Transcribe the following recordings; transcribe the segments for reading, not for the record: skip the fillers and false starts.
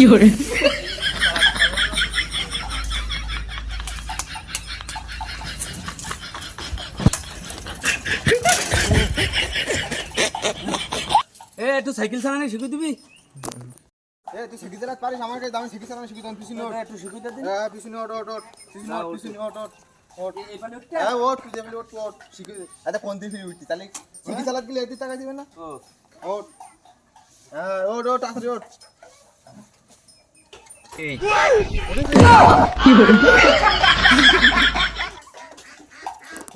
hore এ একটু cycle চালানো শিখিয়ে দিবি এ তুই সাইকেল চালাতে পারিস আমার কাছে দামি সাইকেল চালানো শিখি তখন পিছনে ওঠ একটু শিখিয়ে দে হ্যাঁ পিছনে ওঠ ওঠ ওঠ পিছনে ওঠ পিছনে ওঠ ওঠ ওঠ এই পালে উঠতে হ্যাঁ ওঠ তুই যাবি ওঠ ওঠ শিখে আচ্ছা কোন দিন ফিরে উঠতি তাহলে সাইকেল চালাতে গেলে এদিকে টাকা দিবে না ও ওঠ হ্যাঁ ওঠ ওঠ তাড়াতাড়ি ওঠ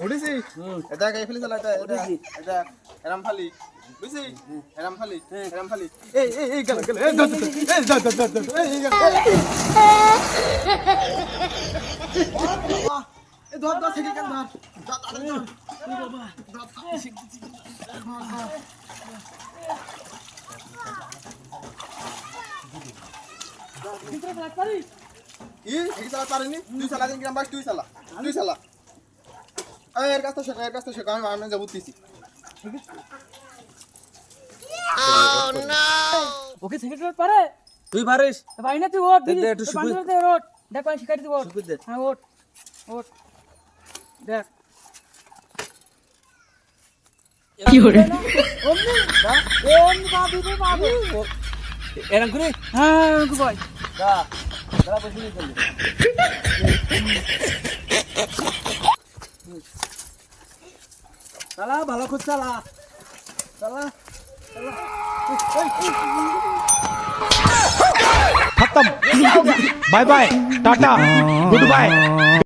উঠেছি এটা গায়ে ফেলে চালা এটা এটা এটা এরাম ফালি বুঝছি এরাম ফালি এরাম ফালি এই এই এই গেল গেল এই ধর ধর এই ধর ধর ধর এই গেল এই ধর ধর থেকে কেন ধর তাড়াতাড়ি ধর বাবা ধর শিখতেছি কি ঠিক চালা পারেনি তুই চালা দিন গ্রাম বাস তুই চালা এর কাছে শেখা আমি যাব উঠতেছি ওকে সাইকেল চালাতে পারে তুই পারিস ভাই না তুই ওঠ দে, দে, একটু শিখুই। ওঠ দেখ ভাই শিখাই দিব ওঠ শিখুই দে। হ্যাঁ ওঠ ওঠ দেখ কি hore ওমনি এ ওমনি বাবু এরকম করে হ্যাঁ গো ভাই যা দাঁড়া বসে নিয়ে চল চালা ভালো করে চালা চালা खत्म bye bye tata good bye